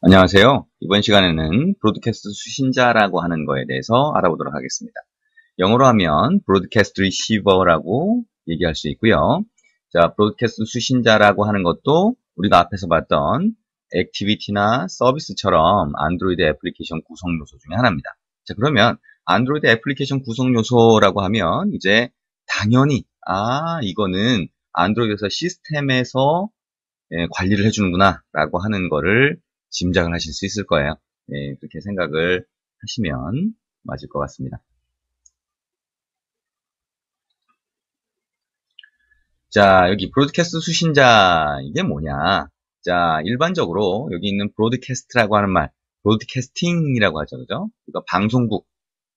안녕하세요. 이번 시간에는 브로드캐스트 수신자라고 하는 거에 대해서 알아보도록 하겠습니다. 영어로 하면 브로드캐스트 리시버라고 얘기할 수 있고요. 자, 브로드캐스트 수신자라고 하는 것도 우리가 앞에서 봤던 액티비티나 서비스처럼 안드로이드 애플리케이션 구성 요소 중에 하나입니다. 자, 그러면 안드로이드 애플리케이션 구성 요소라고 하면 이제 당연히 이거는 안드로이드에서 시스템에서 관리를 해주는구나 라고 하는 거를 짐작을 하실 수 있을 거예요. 그렇게 생각을 하시면 맞을 것 같습니다. 자, 여기 브로드캐스트 수신자 이게 뭐냐? 자, 일반적으로 여기 있는 브로드캐스트라고 하는 말, 브로드캐스팅이라고 하죠, 그죠? 그러니까 방송국,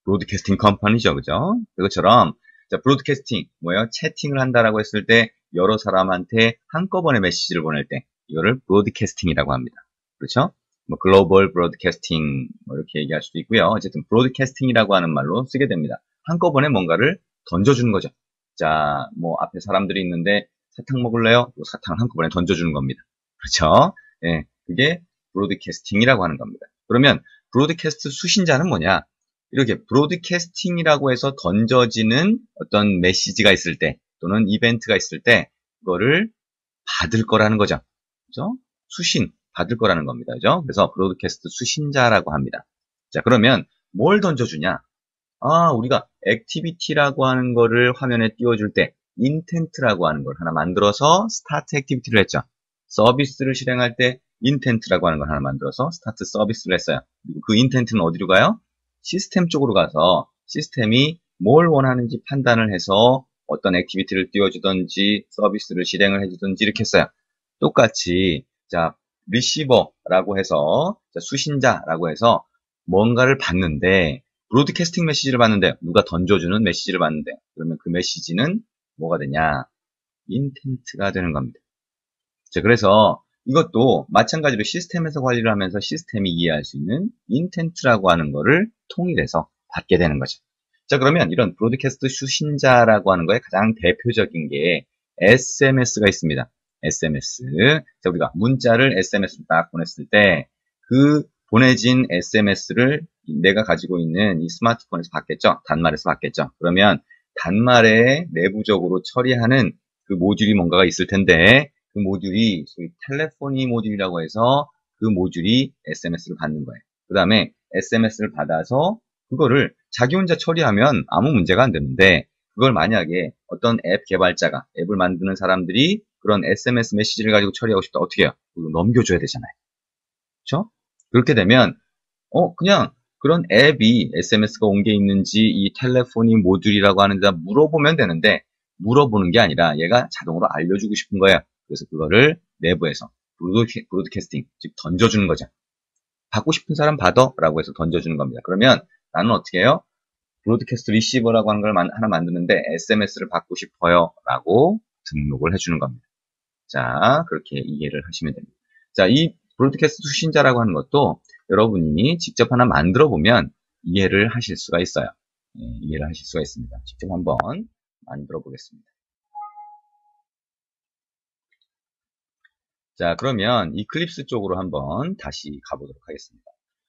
브로드캐스팅 컴퍼니죠, 그죠? 그것처럼 자, 브로드캐스팅 뭐예요? 채팅을 한다라고 했을 때 여러 사람한테 한꺼번에 메시지를 보낼 때 이거를 브로드캐스팅이라고 합니다. 그렇죠? 뭐 글로벌 브로드캐스팅 뭐 이렇게 얘기할 수도 있고요. 어쨌든 브로드캐스팅이라고 하는 말로 쓰게 됩니다. 한꺼번에 뭔가를 던져주는 거죠. 자, 뭐 앞에 사람들이 있는데 사탕 먹을래요? 사탕을 한꺼번에 던져주는 겁니다. 그렇죠? 예, 그게 브로드캐스팅이라고 하는 겁니다. 그러면 브로드캐스트 수신자는 뭐냐? 이렇게 브로드캐스팅이라고 해서 던져지는 어떤 메시지가 있을 때 또는 이벤트가 있을 때 그거를 받을 거라는 거죠. 그죠? 수신, 받을 거라는 겁니다. 그죠? 그래서 브로드캐스트 수신자라고 합니다. 자, 그러면 뭘 던져주냐? 우리가 액티비티라고 하는 거를 화면에 띄워줄 때 인텐트라고 하는 걸 하나 만들어서 스타트 액티비티를 했죠. 서비스를 실행할 때 인텐트라고 하는 걸 하나 만들어서 스타트 서비스를 했어요. 그리고 그 인텐트는 어디로 가요? 시스템 쪽으로 가서 시스템이 뭘 원하는지 판단을 해서 어떤 액티비티를 띄워주든지 서비스를 실행을 해주든지 이렇게 했어요. 똑같이 자 리시버라고 해서 수신자라고 해서 뭔가를 받는데 브로드캐스팅 메시지를 받는데 누가 던져주는 메시지를 받는데 그러면 그 메시지는 뭐가 되냐? 인텐트가 되는 겁니다. 자, 그래서 이것도 마찬가지로 시스템에서 관리를 하면서 시스템이 이해할 수 있는 인텐트라고 하는 거를 통일해서 받게 되는 거죠. 자, 그러면 이런 브로드캐스트 수신자라고 하는 거에 가장 대표적인 게 SMS가 있습니다. SMS. 자, 우리가 문자를 SMS로 딱 보냈을 때 그 보내진 SMS를 내가 가지고 있는 이 스마트폰에서 받겠죠? 단말에서 받겠죠? 그러면 단말에 내부적으로 처리하는 그 모듈이 뭔가가 있을 텐데 그 모듈이 소위 텔레포니 모듈이라고 해서 그 모듈이 SMS를 받는 거예요. 그 다음에 SMS를 받아서 그거를 자기 혼자 처리하면 아무 문제가 안 되는데 그걸 만약에 어떤 앱 개발자가 앱을 만드는 사람들이 그런 SMS 메시지를 가지고 처리하고 싶다 어떻게 해요? 그거 넘겨줘야 되잖아요. 그렇죠? 그렇게 되면 그냥 그런 앱이 SMS가 온 게 있는지 이 텔레포니 모듈이라고 하는 데다 물어보면 되는데 물어보는 게 아니라 얘가 자동으로 알려주고 싶은 거예요. 그래서 그거를 내부에서 브로드캐스팅, 즉 던져주는 거죠. 받고 싶은 사람 받아 라고 해서 던져주는 겁니다. 그러면 나는 어떻게 해요? 브로드캐스트 리시버라고 하는 걸 하나 만드는데 SMS를 받고 싶어요 라고 등록을 해주는 겁니다. 자, 그렇게 이해를 하시면 됩니다. 자, 이 브로드캐스트 수신자라고 하는 것도 여러분이 직접 하나 만들어 보면 이해를 하실 수가 있어요. 이해를 하실 수가 있습니다. 직접 한번 만들어 보겠습니다. 자, 그러면 이클립스 쪽으로 한번 다시 가보도록 하겠습니다.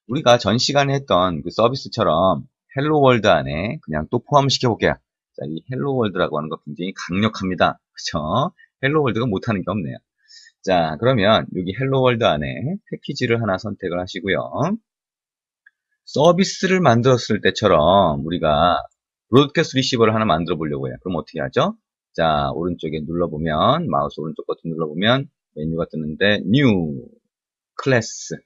우리가 전 시간에 했던 그 서비스처럼 헬로 월드 안에 그냥 또 포함시켜 볼게요. 자, 이 헬로 월드라고 하는 거 굉장히 강력합니다. 그쵸? 헬로 월드가 못하는 게 없네요. 자, 그러면 여기 헬로 월드 안에 패키지를 하나 선택을 하시고요. 서비스를 만들었을 때처럼 우리가 브로드캐스트 리시버를 하나 만들어 보려고 해요. 그럼 어떻게 하죠? 자, 오른쪽에 눌러보면, 마우스 오른쪽 버튼 눌러보면 메뉴가 뜨는데, 뉴, 클래스,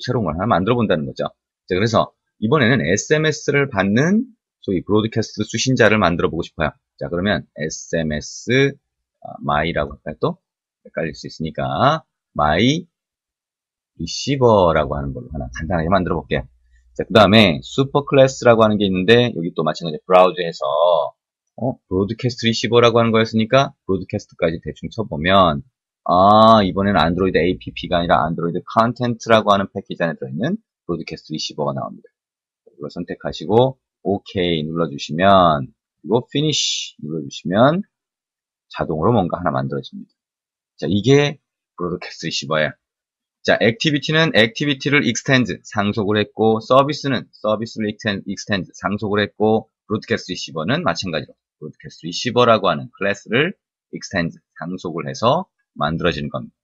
새로운 걸 하나 만들어 본다는 거죠. 자, 그래서 이번에는 SMS를 받는 소위 브로드캐스트 수신자를 만들어 보고 싶어요. 자, 그러면 SMS, my라고 할까요? 또? 헷갈릴 수 있으니까, my receiver라고 하는 걸로 하나 간단하게 만들어 볼게요. 자, 그 다음에 슈퍼 클래스라고 하는 게 있는데 여기 또 마찬가지로 브라우저에서 브로드캐스트 리시버라고 하는 거였으니까 브로드캐스트까지 대충 쳐보면 이번에는 안드로이드 APP가 아니라 안드로이드 컨텐츠라고 하는 패키지 안에 들어있는 브로드캐스트 리시버가 나옵니다. 이걸 선택하시고 OK 눌러주시면 그리고 Finish 눌러주시면 자동으로 뭔가 하나 만들어집니다. 자, 이게 브로드캐스트 리시버예요. 자, 액티비티는 액티비티를 extend, 상속을 했고, 서비스는 서비스를 extend, 상속을 했고, 브로드캐스트 리시버는 마찬가지로 브로드캐스트 리시버라고 하는 클래스를 extend, 상속을 해서 만들어지는 겁니다.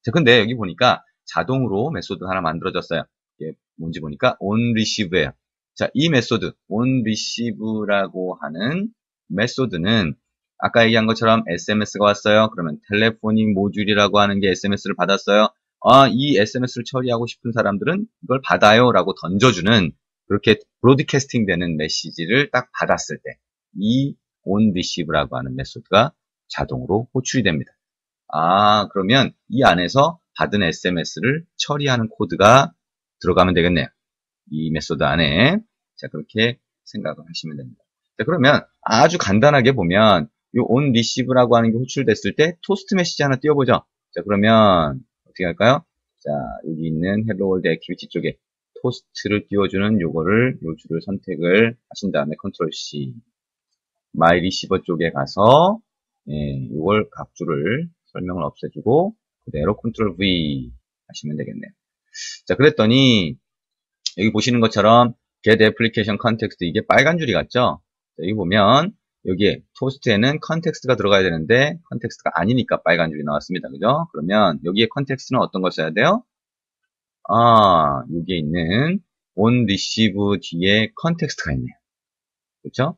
자, 근데 여기 보니까 자동으로 메소드 하나 만들어졌어요. 이게 뭔지 보니까 onReceive예요. 자, 이 메소드 onReceive라고 하는 메소드는 아까 얘기한 것처럼 SMS가 왔어요. 그러면 텔레포닉 모듈이라고 하는 게 SMS를 받았어요. 이 SMS를 처리하고 싶은 사람들은 이걸 받아요 라고 던져주는, 그렇게 브로드캐스팅 되는 메시지를 딱 받았을 때 이 onReceive라고 하는 메소드가 자동으로 호출이 됩니다. 그러면 이 안에서 받은 SMS를 처리하는 코드가 들어가면 되겠네요. 이 메소드 안에. 자, 그렇게 생각을 하시면 됩니다. 자, 그러면 아주 간단하게 보면 이 onReceive라고 하는 게 호출됐을 때 토스트 메시지 하나 띄워보죠. 자, 그러면 어떻게 할까요? 자, 여기 있는 Hello World Activity 쪽에 토스트를 띄워주는 요거를, 요 줄을 선택을 하신 다음에 컨트롤 C. My Receiver 쪽에 가서 이걸 각줄을 설명을 없애주고 그대로 컨트롤 V 하시면 되겠네요. 자, 그랬더니 여기 보시는 것처럼 get application context, 이게 빨간 줄이 같죠? 자, 여기 보면 여기에 토스트에는 컨텍스트가 들어가야 되는데 컨텍스트가 아니니까 빨간 줄이 나왔습니다. 그죠? 그러면 여기에 컨텍스트는 어떤 걸 써야 돼요? 여기에 있는 on receive 뒤에 컨텍스트가 있네요. 그렇죠?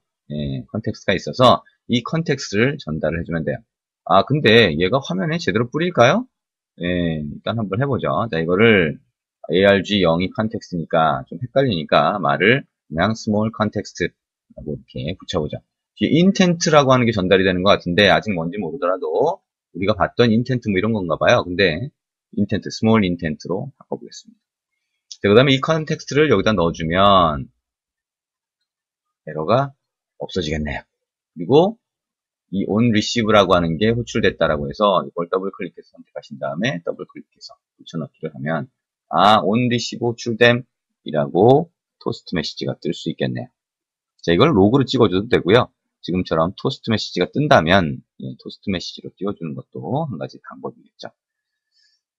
컨텍스트가 있어서 이 컨텍스트를 전달을 해주면 돼요. 근데 얘가 화면에 제대로 뿌릴까요? 일단 한번 해보죠. 자, 이거를 ARG0이 컨텍스트니까 좀 헷갈리니까 말을 그냥 small context라고 이렇게 붙여보죠. 뒤에 intent라고 하는 게 전달이 되는 것 같은데 아직 뭔지 모르더라도 우리가 봤던 intent 뭐 이런 건가 봐요. 근데 intent, small intent로 바꿔보겠습니다. 자, 그 다음에 이 컨텍스트를 여기다 넣어주면 에러가 없어지겠네요. 그리고 이 onReceive라고 하는 게 호출됐다라고 해서 이걸 더블 클릭해서 선택하신 다음에 더블 클릭해서 붙여넣기를 하면 onReceive 호출됨이라고 토스트 메시지가 뜰 수 있겠네요. 자, 이걸 로그로 찍어줘도 되고요. 지금처럼 토스트 메시지가 뜬다면 토스트 메시지로 띄워주는 것도 한 가지 방법이겠죠.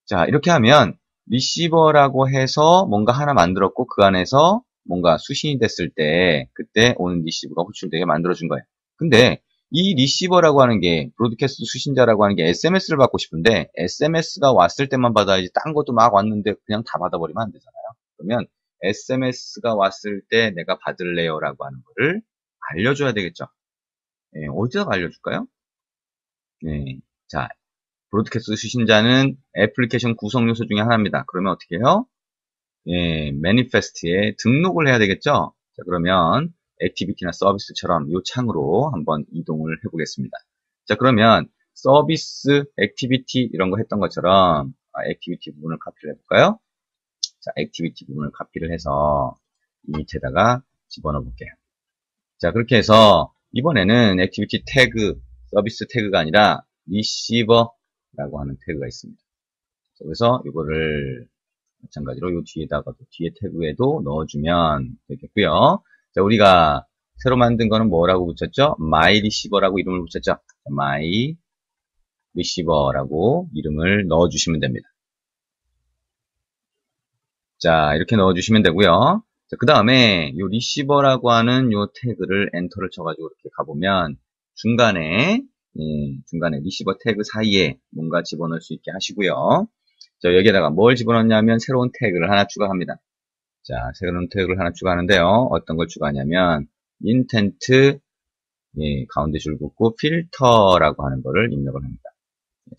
자, 이렇게 하면 리시버라고 해서 뭔가 하나 만들었고 그 안에서 뭔가 수신이 됐을 때 그때 오는 리시버가 호출되게 만들어준 거예요. 근데 이 리시버라고 하는 게 브로드캐스트 수신자라고 하는 게 SMS를 받고 싶은데 SMS가 왔을 때만 받아야지 딴 것도 막 왔는데 그냥 다 받아버리면 안 되잖아요. 그러면 SMS가 왔을 때 내가 받을래요 라고 하는 거를 알려줘야 되겠죠. 어디다가 알려줄까요? 자, 브로드캐스트 수신자는 애플리케이션 구성 요소 중에 하나입니다. 그러면 어떻게 해요? 매니페스트에 등록을 해야 되겠죠? 자, 그러면 액티비티나 서비스처럼 이 창으로 한번 이동을 해보겠습니다. 자, 그러면 서비스, 액티비티 이런 거 했던 것처럼 액티비티 부분을 카피를 해볼까요? 자, 액티비티 부분을 카피를 해서 이 밑에다가 집어넣어 볼게요. 자, 그렇게 해서 이번에는 액티비티 태그, 서비스 태그가 아니라 리시버라고 하는 태그가 있습니다. 그래서 이거를 마찬가지로 이 뒤에다가 뒤에 태그에도 넣어주면 되겠고요. 자, 우리가 새로 만든 거는 뭐라고 붙였죠? My Receiver라고 이름을 붙였죠? My Receiver라고 이름을 넣어주시면 됩니다. 자, 이렇게 넣어주시면 되고요. 자, 그 다음에 이 Receiver라고 하는 이 태그를 엔터를 쳐가지고 이렇게 가보면 중간에 리시버 태그 사이에 뭔가 집어넣을 수 있게 하시고요. 자, 여기에다가 뭘 집어넣냐면 새로운 태그를 하나 추가합니다. 자, 새로운 태그를 하나 추가하는데요. 어떤 걸 추가하냐면 intent 가운데 줄 긋고 필터라고 하는 거를 입력을 합니다.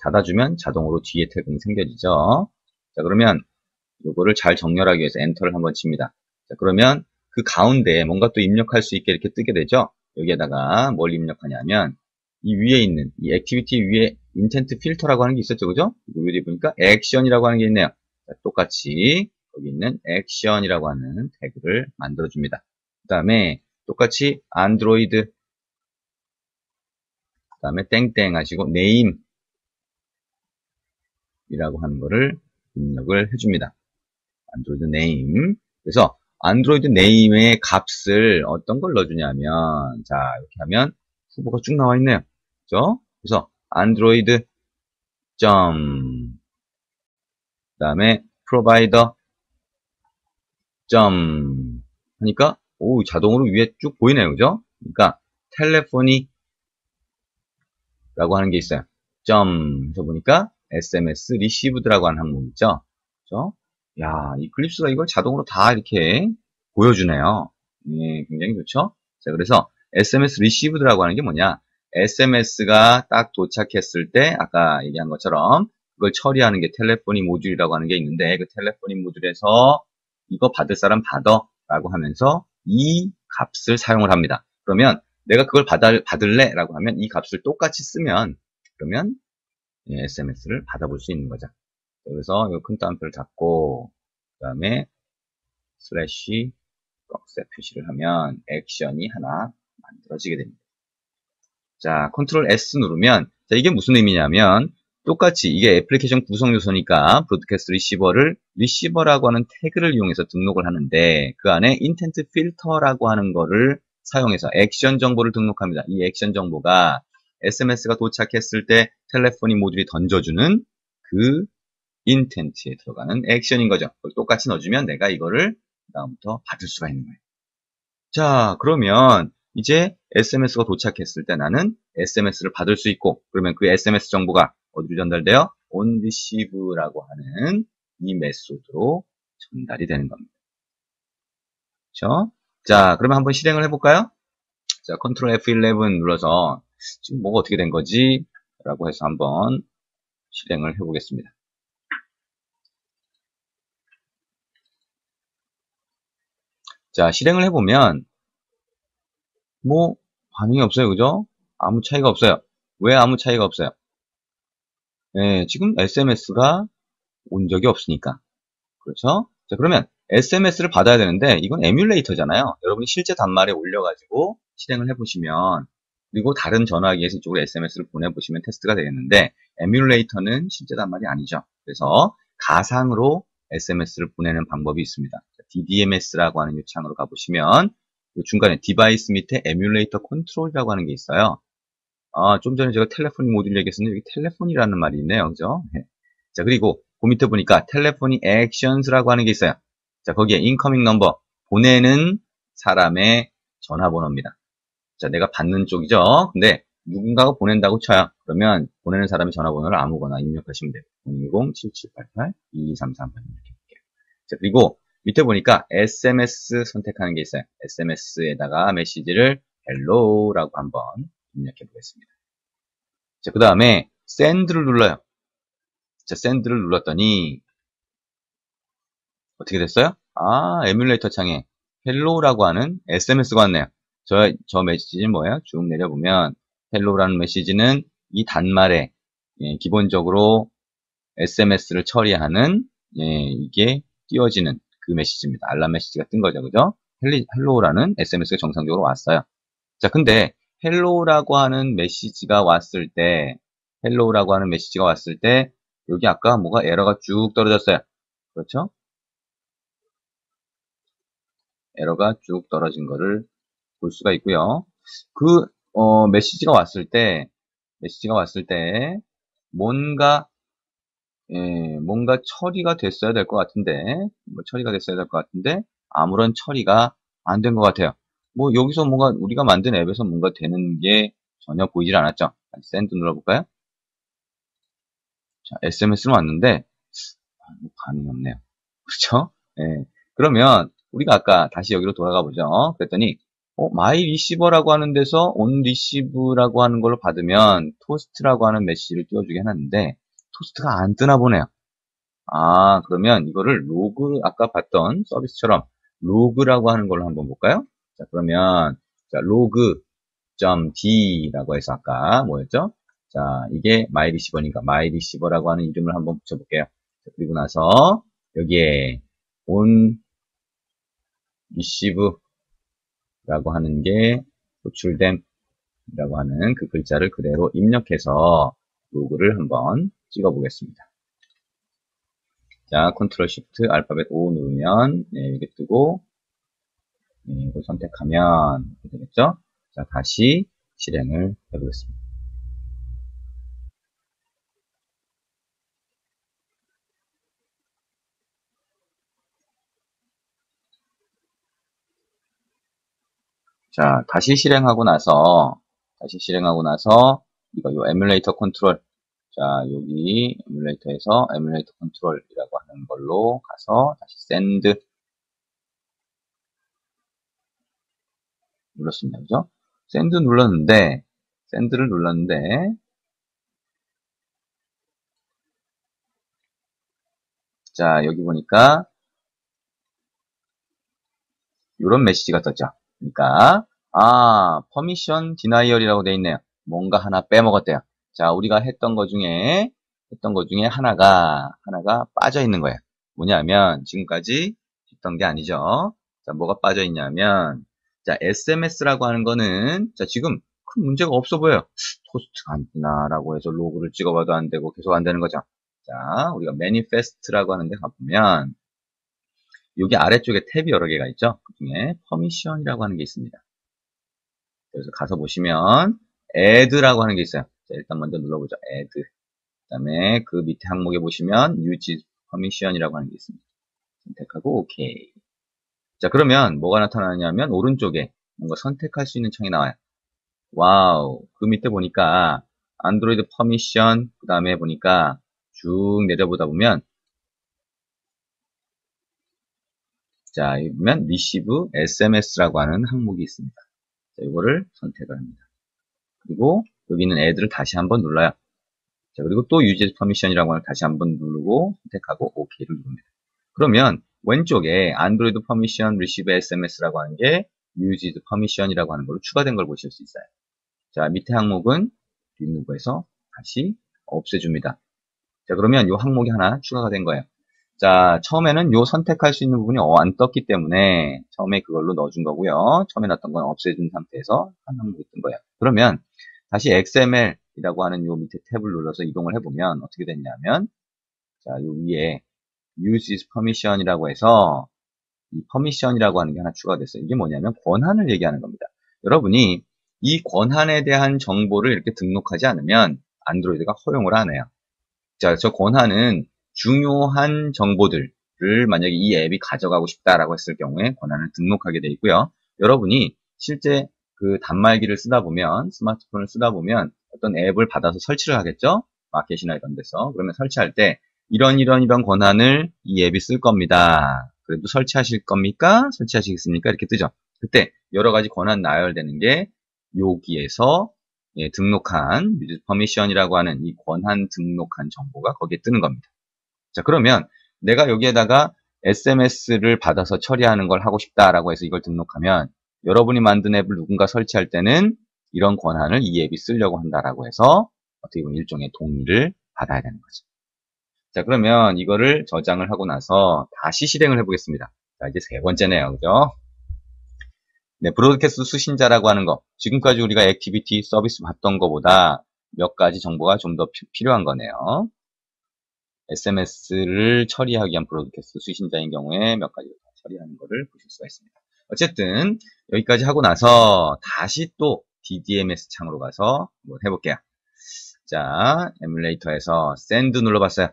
닫아주면 자동으로 뒤에 태그는 생겨지죠. 자, 그러면 이거를 잘 정렬하기 위해서 엔터를 한번 칩니다. 자, 그러면 그 가운데에 뭔가 또 입력할 수 있게 이렇게 뜨게 되죠. 여기에다가 뭘 입력하냐면 이 위에 있는 이 액티비티 위에 인텐트 필터라고 하는 게 있었죠. 그죠? 여기 보니까 액션이라고 하는 게 있네요. 자, 똑같이 거기 있는 액션이라고 하는 태그를 만들어 줍니다. 그 다음에 똑같이 안드로이드 그 다음에 땡땡 하시고 네임이라고 하는 거를 입력을 해줍니다. 안드로이드 네임. 그래서 안드로이드 네임의 값을 어떤 걸 넣어주냐면 자, 이렇게 하면 후보가 쭉 나와 있네요. 그죠? 그래서 안드로이드 점, 그 다음에 provider 점 하니까 오 자동으로 위에 쭉 보이네요, 그죠? 그러니까 텔레포니 라고 하는 게 있어요. 점 해서 보니까 SMS received라고 하는 항목 있죠? 그죠? 야, 이클립스가 이걸 자동으로 다 이렇게 보여주네요. 예, 굉장히 좋죠? 자, 그래서 SMS received라고 하는 게 뭐냐? SMS가 딱 도착했을 때 아까 얘기한 것처럼 그걸 처리하는 게 텔레포니 모듈이라고 하는 게 있는데 그 텔레포니 모듈에서 이거 받을 사람 받아 라고 하면서 이 값을 사용을 합니다. 그러면 내가 그걸 받을래? 라고 하면 이 값을 똑같이 쓰면 그러면 SMS를 받아볼 수 있는 거죠. 그래서 이 큰 따옴표를 닫고 그 다음에 슬래시 꺽쇠 표시를 하면 액션이 하나 만들어지게 됩니다. 자, 컨트롤 S 누르면 자, 이게 무슨 의미냐면 똑같이 이게 애플리케이션 구성 요소니까 브로드캐스트 리시버를 리시버라고 하는 태그를 이용해서 등록을 하는데 그 안에 인텐트 필터라고 하는 거를 사용해서 액션 정보를 등록합니다. 이 액션 정보가 SMS가 도착했을 때 텔레포니 모듈이 던져주는 그 인텐트에 들어가는 액션인 거죠. 그걸 똑같이 넣어주면 내가 이거를 다음부터 받을 수가 있는 거예요. 자, 그러면 이제 SMS가 도착했을 때 나는 SMS를 받을 수 있고 그러면 그 SMS 정보가 어디로 전달돼요? onReceive라고 하는 이 메소드로 전달이 되는 겁니다. 그렇죠? 자, 그러면 한번 실행을 해볼까요? 자, 컨트롤 F11 눌러서 지금 뭐가 어떻게 된 거지? 라고 해서 한번 실행을 해보겠습니다. 자, 실행을 해보면 뭐 반응이 없어요. 그죠? 아무 차이가 없어요. 왜 아무 차이가 없어요? 네, 지금 SMS가 온 적이 없으니까. 그렇죠? 자, 그러면 SMS를 받아야 되는데 이건 에뮬레이터잖아요. 여러분이 실제 단말에 올려가지고 실행을 해보시면 그리고 다른 전화기에서 이쪽으로 SMS를 보내보시면 테스트가 되겠는데 에뮬레이터는 실제 단말이 아니죠. 그래서 가상으로 SMS를 보내는 방법이 있습니다. DDMS라고 하는 이 창으로 가보시면 중간에 디바이스 밑에 에뮬레이터 컨트롤이라고 하는 게 있어요. 좀 전에 제가 텔레포니 모듈 얘기했었는데 여기 텔레폰이라는 말이 있네요. 그죠? 네. 자, 그리고 그 밑에 보니까 텔레포니 액션스라고 하는 게 있어요. 자, 거기에 인커밍 넘버, 보내는 사람의 전화번호입니다. 자, 내가 받는 쪽이죠. 근데 누군가가 보낸다고 쳐요. 그러면 보내는 사람의 전화번호를 아무거나 입력하시면 돼요. 010-7788-2233 이렇게 볼게요. 자, 그리고 밑에 보니까 SMS 선택하는 게 있어요. SMS에다가 메시지를 hello라고 한번 입력해 보겠습니다. 자, 그 다음에 send를 눌러요. 자, send를 눌렀더니 어떻게 됐어요? 에뮬레이터 창에 hello라고 하는 SMS가 왔네요. 저 메시지는 뭐예요? 쭉 내려보면 hello라는 메시지는 이 단말에 기본적으로 SMS를 처리하는 이게 띄워지는 그 메시지입니다. 알람 메시지가 뜬 거죠. 그죠? hello라는 SMS가 정상적으로 왔어요. 자, 근데 hello라고 하는 메시지가 왔을 때 여기 아까 뭐가 에러가 쭉 떨어졌어요. 그렇죠? 에러가 쭉 떨어진 거를 볼 수가 있고요. 그 메시지가 왔을 때 뭔가 뭔가 처리가 됐어야 될 것 같은데 아무런 처리가 안 된 것 같아요. 뭐 여기서 뭔가 우리가 만든 앱에서 뭔가 되는 게 전혀 보이질 않았죠. 샌드 눌러볼까요? 자, SMS는 왔는데 반응이 없네요. 그렇죠? 예. 그러면 우리가 아까 다시 여기로 돌아가 보죠. 그랬더니 마이 리시버라고 하는 데서 온 리시브라고 하는 걸로 받으면 토스트라고 하는 메시지를 띄워주게 해놨는데 토스트가 안 뜨나 보네요. 그러면 이거를 로그 아까 봤던 서비스처럼 로그라고 하는 걸로 한번 볼까요? 자, 그러면 자, 로그.d라고 해서 아까 뭐였죠? 자, 이게 마이 리시버니까 마이 리시버라고 하는 이름을 한번 붙여볼게요. 자, 그리고 나서 여기에 온 리시브라고 하는 게 호출됨이라고 하는 그 글자를 그대로 입력해서 로그를 한번 찍어 보겠습니다. 자, 컨트롤 시프트 알파벳 O 누르면 이게 뜨고 이걸 선택하면 이렇게 되겠죠? 자, 다시 실행을 해보겠습니다. 자, 다시 실행하고 나서, 이거 요 에뮬레이터 컨트롤. 자, 여기 에뮬레이터에서 에뮬레이터 컨트롤이라고 하는 걸로 가서 다시 샌드 눌렀습니다. 그죠? 샌드를 눌렀는데, 자, 여기 보니까 이런 메시지가 떴죠. 그러니까, 퍼미션 디나이얼이라고 돼 있네요. 뭔가 하나 빼먹었대요. 자, 우리가 했던 것 중에 하나가 빠져 있는 거예요. 뭐냐면, 지금까지 했던 게 아니죠. 자, 뭐가 빠져 있냐면, 자, SMS라고 하는 거는, 자, 지금 큰 문제가 없어 보여요. 토스트가 안 뜨나라고 해서 로그를 찍어봐도 안 되고 계속 안 되는 거죠. 자, 우리가 매니페스트라고 하는 데 가보면, 여기 아래쪽에 탭이 여러 개가 있죠. 그 중에 퍼미션이라고 하는 게 있습니다. 그래서 가서 보시면 add라고 하는 게 있어요. 자, 일단 먼저 눌러보죠. add. 그 다음에 그 밑에 항목에 보시면 use permission이라고 하는 게 있습니다. 선택하고 OK. 자, 그러면 뭐가 나타나냐면 오른쪽에 뭔가 선택할 수 있는 창이 나와요. 와우. 그 밑에 보니까 안드로이드 퍼미션, 그 다음에 보니까 쭉 내려보다 보면, 자, 여기 보면 receive SMS라고 하는 항목이 있습니다. 자, 이거를 선택을 합니다. 그리고 여기 있는 add를 다시 한번 눌러요. 자, 그리고 또 use permission이라고 하는 걸 다시 한번 누르고 선택하고 OK를 누릅니다. 그러면 왼쪽에 안드로이드 퍼미션 receive SMS라고 하는 게 use permission이라고 하는 걸로 추가된 걸 보실 수 있어요. 자, 밑에 항목은 remove에서 다시 없애줍니다. 자, 그러면 이 항목이 하나 추가가 된 거예요. 자, 처음에는 요 선택할 수 있는 부분이 안 떴기 때문에 처음에 그걸로 넣어준 거고요. 처음에 놨던 건 없애준 상태에서 한 항목이 뜬 거예요. 그러면 다시 XML이라고 하는 요 밑에 탭을 눌러서 이동을 해보면 어떻게 됐냐면, 자, 요 위에 use is permission이라고 해서 이 permission이라고 하는 게 하나 추가됐어요. 이게 뭐냐면 권한을 얘기하는 겁니다. 여러분이 이 권한에 대한 정보를 이렇게 등록하지 않으면 안드로이드가 허용을 안 해요. 자, 저 권한은 중요한 정보들을 만약에 이 앱이 가져가고 싶다라고 했을 경우에 권한을 등록하게 되어 있고요. 여러분이 실제 그 단말기를 쓰다 보면, 스마트폰을 쓰다 보면 어떤 앱을 받아서 설치를 하겠죠? 마켓이나 이런 데서. 그러면 설치할 때 이런 권한을 이 앱이 쓸 겁니다. 그래도 설치하실 겁니까? 설치하시겠습니까? 이렇게 뜨죠. 그때 여러 가지 권한 나열되는 게 여기에서 등록한 use permission이라고 하는 이 권한 등록한 정보가 거기에 뜨는 겁니다. 자, 그러면 내가 여기에다가 SMS를 받아서 처리하는 걸 하고 싶다라고 해서 이걸 등록하면 여러분이 만든 앱을 누군가 설치할 때는 이런 권한을 이 앱이 쓰려고 한다라고 해서 어떻게 보면 일종의 동의를 받아야 되는 거죠. 자, 그러면 이거를 저장을 하고 나서 다시 실행을 해보겠습니다. 자, 이제 세 번째네요. 그죠? 네, 브로드캐스트 수신자라고 하는 거. 지금까지 우리가 액티비티 서비스 봤던 것보다 몇 가지 정보가 좀 더 필요한 거네요. SMS를 처리하기 위한 브로드캐스트 수신자인 경우에 몇 가지 처리하는 것을 보실 수가 있습니다. 어쨌든 여기까지 하고 나서 다시 또 DDMS 창으로 가서 한번 해볼게요. 자, 에뮬레이터에서 샌드 눌러봤어요.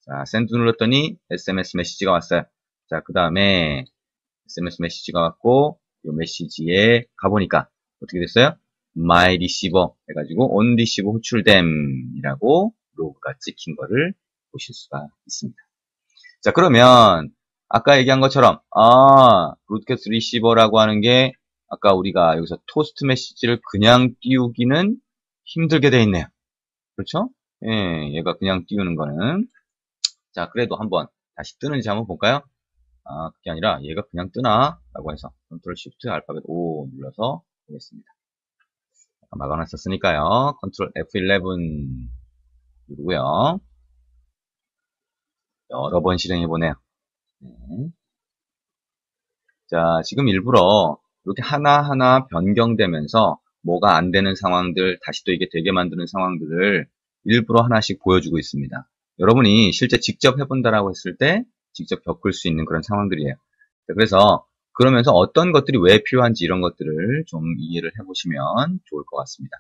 자, 샌드 눌렀더니 SMS 메시지가 왔어요. 자, 그 다음에 SMS 메시지가 왔고 이 메시지에 가보니까 어떻게 됐어요? My Receiver 해가지고 On Receiver 호출됨이라고 로그가 찍힌 거를 보실 수가 있습니다. 자, 그러면 아까 얘기한 것처럼 브로드캐스트 리시버라고 하는 게 아까 우리가 여기서 토스트 메시지를 그냥 띄우기는 힘들게 돼 있네요. 그렇죠? 예, 얘가 그냥 띄우는 거는. 자, 그래도 한번 다시 뜨는지 한번 볼까요? 그게 아니라 얘가 그냥 뜨나? 라고 해서 컨트롤 시프트 알파벳 O 눌러서 보겠습니다. 막아놨었으니까요. 컨트롤 F11 누르고요. 여러 번 실행해보네요. 네. 자, 지금 일부러 이렇게 하나하나 변경되면서 뭐가 안 되는 상황들, 다시 또 이게 되게 만드는 상황들을 일부러 하나씩 보여주고 있습니다. 여러분이 실제 직접 해본다라고 했을 때 직접 겪을 수 있는 그런 상황들이에요. 그래서 그러면서 어떤 것들이 왜 필요한지 이런 것들을 좀 이해를 해보시면 좋을 것 같습니다.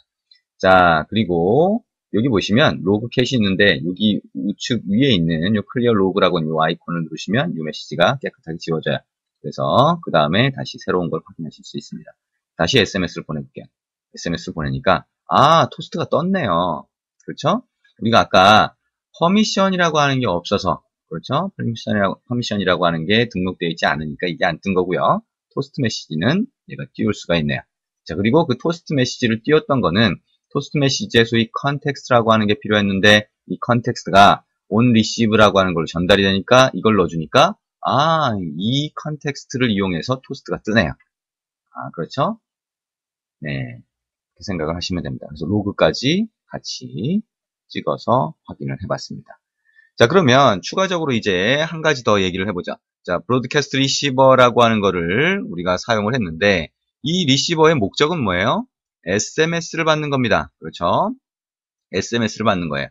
자, 그리고 여기 보시면 로그 캣이 있는데 여기 우측 위에 있는 이 클리어 로그라고 하는 이 아이콘을 누르시면 이 메시지가 깨끗하게 지워져요. 그래서 그 다음에 다시 새로운 걸 확인하실 수 있습니다. 다시 SMS를 보내볼게요. SMS를 보내니까 토스트가 떴네요. 그렇죠? 우리가 아까 퍼미션이라고 하는 게 없어서 그렇죠? 퍼미션이라고 하는 게 등록되어 있지 않으니까 이게 안 뜬 거고요. 토스트 메시지는 얘가 띄울 수가 있네요. 자, 그리고 그 토스트 메시지를 띄웠던 거는 토스트 메시지에 소위 컨텍스트라고 하는 게 필요했는데 이 컨텍스트가 on receive라고 하는 걸로 전달이 되니까 이걸 넣어주니까 이 컨텍스트를 이용해서 토스트가 뜨네요. 그렇죠? 네. 그 생각을 하시면 됩니다. 그래서 로그까지 같이 찍어서 확인을 해봤습니다. 자, 그러면 추가적으로 이제 한 가지 더 얘기를 해보자. 자, 브로드캐스트 리시버라고 하는 거를 우리가 사용을 했는데 이 리시버의 목적은 뭐예요? SMS를 받는 겁니다. 그렇죠? SMS를 받는 거예요.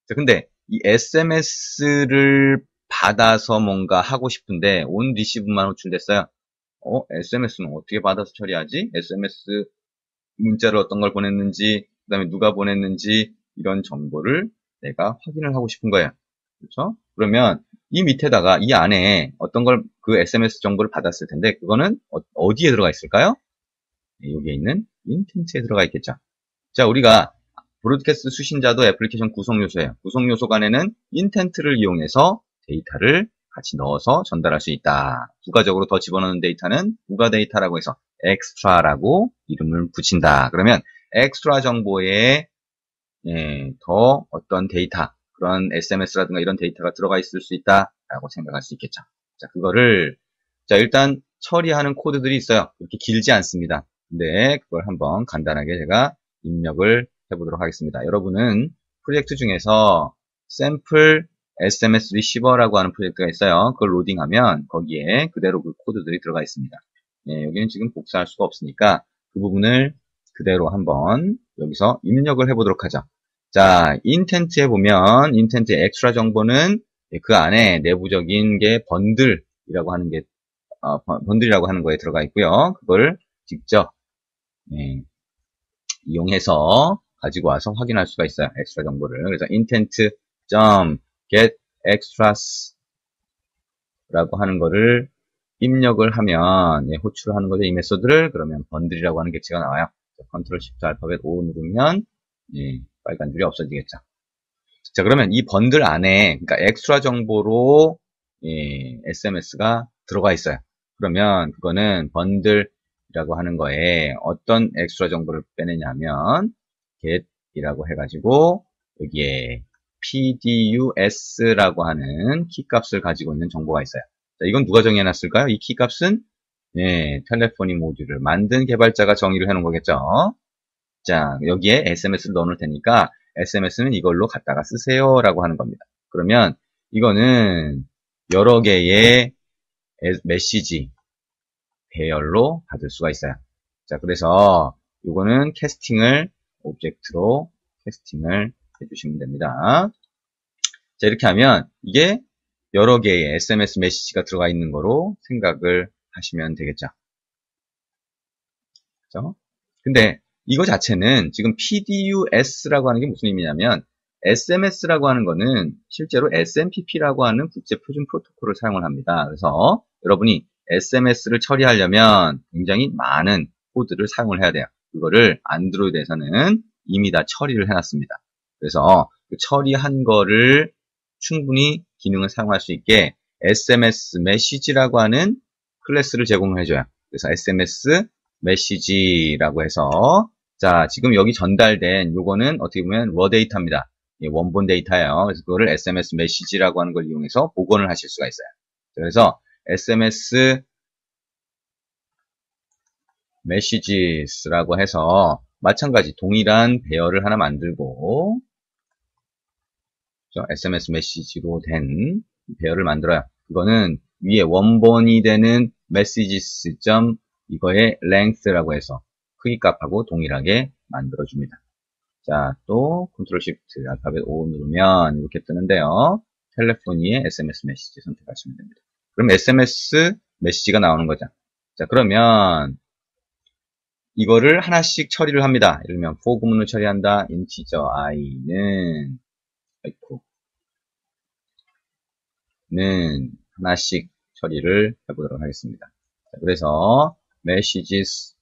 자, 근데 이 SMS를 받아서 뭔가 하고 싶은데 온 리시브만 호출됐어요. SMS는 어떻게 받아서 처리하지? SMS 문자를 어떤 걸 보냈는지, 그 다음에 누가 보냈는지 이런 정보를 내가 확인을 하고 싶은 거예요. 그렇죠? 그러면 이 밑에다가 이 안에 어떤 걸 그 SMS 정보를 받았을 텐데 그거는 어디에 들어가 있을까요? 여기에 있는 인텐트에 들어가 있겠죠. 자, 우리가 브로드캐스트 수신자도 애플리케이션 구성 요소예요. 구성 요소 간에는 인텐트를 이용해서 데이터를 같이 넣어서 전달할 수 있다. 부가적으로 더 집어넣는 데이터는 부가 데이터라고 해서 엑스트라라고 이름을 붙인다. 그러면 엑스트라 정보에 더 어떤 데이터, 그런 SMS라든가 이런 데이터가 들어가 있을 수 있다라고 생각할 수 있겠죠. 자, 그거를 일단 처리하는 코드들이 있어요. 그렇게 길지 않습니다. 근데 그걸 한번 간단하게 제가 입력을 해보도록 하겠습니다. 여러분은 프로젝트 중에서 샘플 SMS 리시버라고 하는 프로젝트가 있어요. 그걸 로딩하면 거기에 그대로 그 코드들이 들어가 있습니다. 여기는 지금 복사할 수가 없으니까 그 부분을 그대로 한번 여기서 입력을 해보도록 하죠. 자, 인텐트에 보면 인텐트의 엑스트라 정보는 그 안에 내부적인 게 번들이라고 하는 게 번들이라고 하는 거에 들어가 있고요. 그걸 직접 이용해서 가지고 와서 확인할 수가 있어요. 엑스트라 정보를. 그래서 intent.get extras 라고 하는 거를 입력을 하면 호출하는 거죠. 이 메소드를. 그러면 번들이라고 하는 객체가 나와요. 컨트롤 시프트 알파벳 O 누르면 빨간 줄이 없어지겠죠. 자, 그러면 이 번들 안에 그러니까 엑스트라 정보로 SMS가 들어가 있어요. 그러면 그거는 번들이라고 하는 거에 어떤 엑스트라 정보를 빼내냐면 get이라고 해가지고 여기에 PDUS라고 하는 키값을 가지고 있는 정보가 있어요. 자, 이건 누가 정해놨을까요? 이 키값은 텔레포니 모듈을 만든 개발자가 정의를 해놓은 거겠죠. 자, 여기에 SMS를 넣어놓을 테니까 SMS는 이걸로 갖다가 쓰세요 라고 하는 겁니다. 그러면 이거는 여러 개의 메시지 배열로 받을 수가 있어요. 자, 그래서 이거는 캐스팅을 오브젝트로 캐스팅을 해주시면 됩니다. 자, 이렇게 하면 이게 여러 개의 SMS 메시지가 들어가 있는 거로 생각을 하시면 되겠죠. 그죠? 근데 이거 자체는 지금 PDUS라고 하는 게 무슨 의미냐면 SMS라고 하는 거는 실제로 SMPP라고 하는 국제 표준 프로토콜을 사용을 합니다. 그래서 여러분이 SMS를 처리하려면 굉장히 많은 코드를 사용을 해야 돼요. 그거를 안드로이드에서는 이미 다 처리를 해놨습니다. 그래서 그 처리한 거를 충분히 기능을 사용할 수 있게 SMS 메시지라고 하는 클래스를 제공을 해줘요. 그래서 SMS 메시지라고 해서 자, 지금 여기 전달된 요거는 어떻게 보면 러 데이터입니다. 원본 데이터예요. 그래서 그거를 SMS 메시지라고 하는 걸 이용해서 복원을 하실 수가 있어요. 그래서 SMS 메시지라고 해서 마찬가지 동일한 배열을 하나 만들고 SMS 메시지로 된 배열을 만들어요. 그거는 위에 원본이 되는 messages. 이거의 length라고 해서 크기 값하고 동일하게 만들어줍니다. 자, 또 컨트롤 시프트 알파벳 O 누르면 이렇게 뜨는데요. 텔레포니의 SMS 메시지 선택하시면 됩니다. 그럼 SMS 메시지가 나오는 거죠. 자, 그러면 이거를 하나씩 처리를 합니다. 예를 들면 for 구문을 처리한다. 인티저 i는 하나씩 처리를 해보도록 하겠습니다. 그래서 messages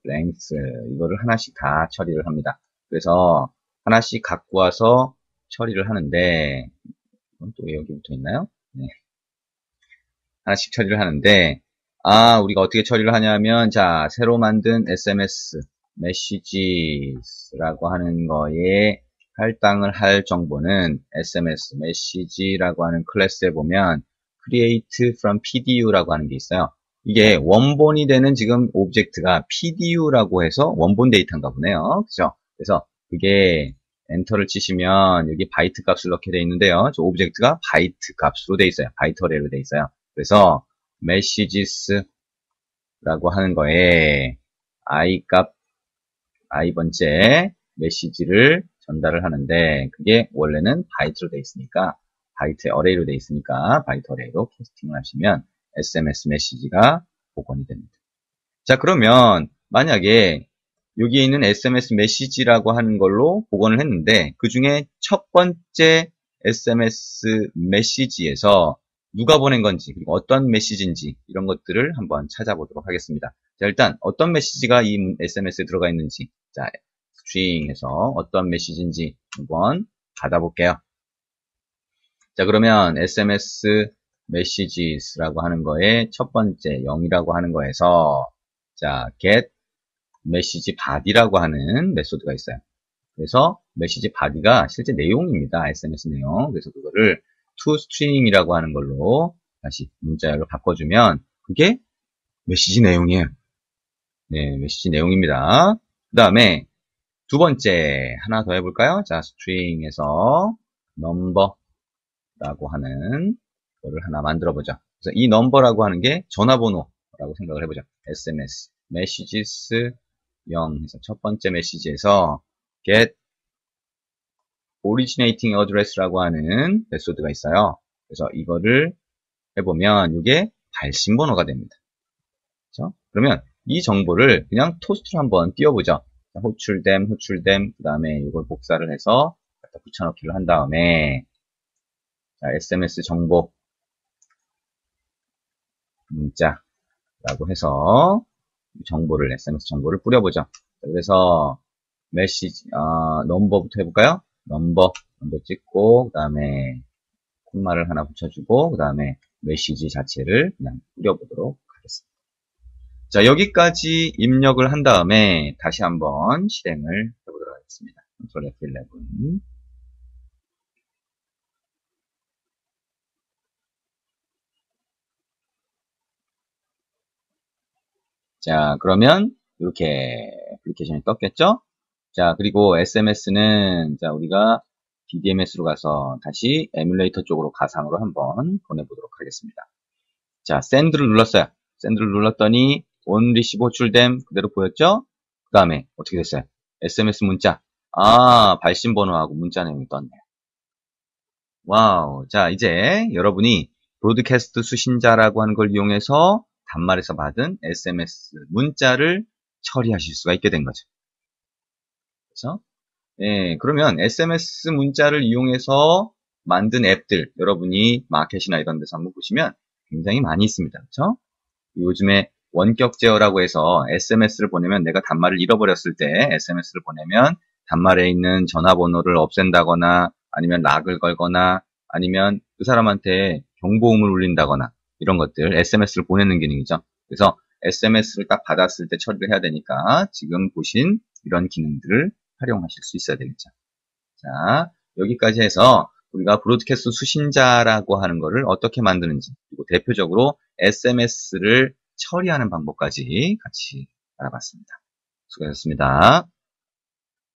length 이거를 하나씩 다 처리를 합니다. 그래서 하나씩 갖고 와서 처리를 하는데 이건 또 왜 여기 붙어 있나요? 네. 하나씩 처리를 하는데 우리가 어떻게 처리를 하냐면 자 새로 만든 SMS messages라고 하는 거에 할당을 할 정보는 SMS message라고 하는 클래스에 보면 create from PDU라고 하는 게 있어요. 이게 원본이 되는 지금 오브젝트가 PDU라고 해서 원본 데이터인가 보네요. 그죠? 그래서 그게 엔터를 치시면 여기 바이트 값을 넣게 되어 있는데요. 저 오브젝트가 바이트 값으로 되어 있어요. 바이트 어레이로 되어 있어요. 그래서 messages라고 하는 거에 i 값 i번째 메시지를 전달을 하는데 그게 원래는 바이트로 되어 있으니까 바이트 어레이로 되어 있으니까 바이트 어레이로 캐스팅을 하시면 SMS 메시지가 복원이 됩니다. 자 그러면 만약에 여기에 있는 SMS 메시지라고 하는 걸로 복원을 했는데 그 중에 첫 번째 SMS 메시지에서 누가 보낸 건지 그리고 어떤 메시지인지 이런 것들을 한번 찾아보도록 하겠습니다. 자 일단 어떤 메시지가 이 SMS에 들어가 있는지 자 스트링에서 어떤 메시지인지 한번 받아볼게요. 자 그러면 SMS messages라고 하는 거에 첫 번째 0이라고 하는 거에서 자 get message body라고 하는 메소드가 있어요. 그래서 메시지 body가 실제 내용입니다. SMS 내용. 그래서 그거를 toString이라고 하는 걸로 다시 문자열로 바꿔주면 그게 메시지 내용이에요. 네, 메시지 내용입니다. 그 다음에 두 번째 하나 더 해볼까요? 자, string에서 number라고 하는 거를 하나 만들어보죠. 그래서 이 number라고 하는 게 전화번호라고 생각을 해보죠. SMS messages 0 해서 첫 번째 메시지에서 get originating address라고 하는 메소드가 있어요. 그래서 이거를 해보면 이게 발신 번호가 됩니다. 그렇죠? 그러면 이 정보를 그냥 토스트로 한번 띄워보죠. 호출됨, 그 다음에 이걸 복사를 해서 갖다 붙여넣기를 한 다음에 자, SMS 정보 문자라고 해서 정보를 SMS 정보를 뿌려보죠. 그래서 메시지 넘버부터 해볼까요? 넘버 찍고 그 다음에 콤마를 하나 붙여주고 그 다음에 메시지 자체를 그냥 뿌려보도록 하겠습니다. 자 여기까지 입력을 한 다음에 다시 한번 실행을 해보도록 하겠습니다. Ctrl F11 자 그러면 이렇게 애플리케이션이 떴겠죠? 자 그리고 SMS는 자 우리가 DDMS로 가서 다시 에뮬레이터 쪽으로 가상으로 한번 보내보도록 하겠습니다. 자 send를 눌렀어요. send를 눌렀더니 on receive 호출됨 그대로 보였죠? 그 다음에 어떻게 됐어요? SMS 문자 발신 번호하고 문자 내용이 떴네요. 와우. 자 이제 여러분이 브로드캐스트 수신자라고 하는 걸 이용해서 단말에서 받은 SMS 문자를 처리하실 수가 있게 된 거죠. 그렇죠? 예, 그러면 SMS 문자를 이용해서 만든 앱들 여러분이 마켓이나 이런 데서 한번 보시면 굉장히 많이 있습니다. 그렇죠? 요즘에 원격 제어라고 해서 SMS를 보내면 내가 단말을 잃어버렸을 때 SMS를 보내면 단말에 있는 전화번호를 없앤다거나 아니면 락을 걸거나 아니면 그 사람한테 경보음을 울린다거나 이런 것들 SMS를 보내는 기능이죠. 그래서 SMS를 딱 받았을 때 처리를 해야 되니까 지금 보신 이런 기능들을 활용하실 수 있어야 되겠죠. 자, 여기까지 해서 우리가 브로드캐스트 수신자라고 하는 거를 어떻게 만드는지 그리고 대표적으로 SMS를 처리하는 방법까지 같이 알아봤습니다. 수고하셨습니다.